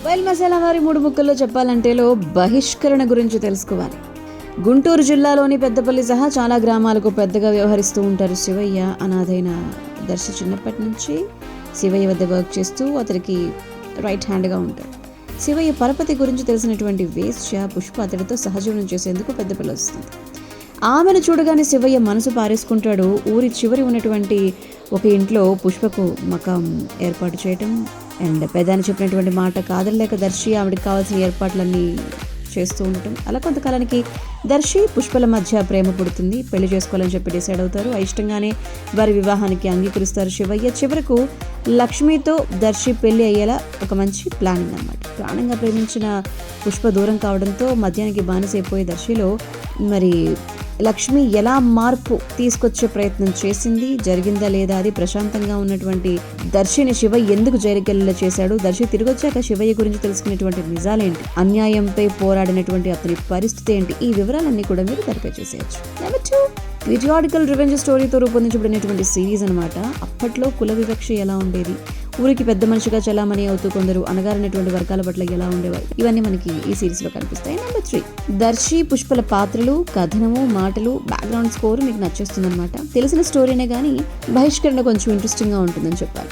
While masala వారి 3 ముక్కల్లో చెప్పాలంటేలో బహిష్కరణ గురించి తెలుసుకోవాలి. గుంటూరు జిల్లాలోని పెద్దపల్లి సహా చాలా గ్రామాలకు పెద్దగా వ్యవహరిస్తూ ఉంటారు శివయ్య. అనాథైన దర్శి చిన్నప్పటి నుంచి శివయ్య వద్ద వర్క్ చేస్తూ అతనికి రైట్ హ్యాండ్గా ఉంటాడు. శివయ్య పరపతి గురించి తెలిసినటువంటి వేశ్య పుష్ప అతడితో సహజీవనం చేసేందుకు పెద్దపల్లి వస్తుంది. ఆమెను చూడగానే శివయ్య మనసు పారేసుకుంటాడు. ఊరి చివరి ఉన్నటువంటి ఒక ఇంట్లో పుష్పకు మకాం ఏర్పాటు చేయటం అండ్ పెదాన్ని చెప్పినటువంటి మాట కాదలేక దర్శి ఆవిడకి కావాల్సిన ఏర్పాట్లన్నీ చేస్తూ ఉండటం. అలా కొంతకాలానికి దర్శి పుష్పల మధ్య ప్రేమ పుడుతుంది. పెళ్లి చేసుకోవాలని చెప్పి డిసైడ్ అవుతారు. అయిష్టంగానే వారి వివాహానికి అంగీకరిస్తారు శివయ్య. చివరకు లక్ష్మితో దర్శి పెళ్లి అయ్యేలా ఒక మంచి ప్లానింగ్ అన్నమాట. ప్రాణంగా ప్రేమించిన పుష్ప దూరం కావడంతో మద్యానికి బానిసైపోయే దర్శిలో మరి లక్ష్మి ఎలా మార్పు తీసుకొచ్చే ప్రయత్నం చేసింది, జరిగిందా లేదా అది ప్రశాంతంగా ఉన్నటువంటి దర్శిని శివ ఎందుకు జైలుకెళ్ళేలా చేశాడు, దర్శి తిరిగొచ్చాక శివయ్య గురించి తెలుసుకునేటువంటి నిజాలేంటి, అన్యాయంపై పోరాడినటువంటి అతని పరిస్థితి ఏంటి, ఈ వివరాలన్నీ కూడా మీరు తెరపై చూసేయచ్చు. నెంబర్ 2, పీరియాడికల్ రివెంజ్ స్టోరీతో రూపొందించబడినటువంటి సిరీస్ అనమాట. అప్పట్లో కుల వివక్ష ఎలా ఉండేది, ఊరికి పెద్ద మనిషిగా చలామణి అవుతూ కొందరు అనగారినటువంటి వర్గాల పట్ల ఎలా ఉండేవారు, ఇవన్నీ మనకి ఈ సిరీస్ లో కనిపిస్తాయి. నెంబర్ 3, దర్శి పుష్పల పాత్రలు, కథనము, మాటలు, బ్యాక్గ్రౌండ్ స్కోర్ మీకు నచ్చేస్తుంది అనమాట. తెలిసిన స్టోరీనే కానీ బహిష్కరణ కొంచెం ఇంట్రెస్టింగ్ గా ఉంటుందని చెప్పాలి.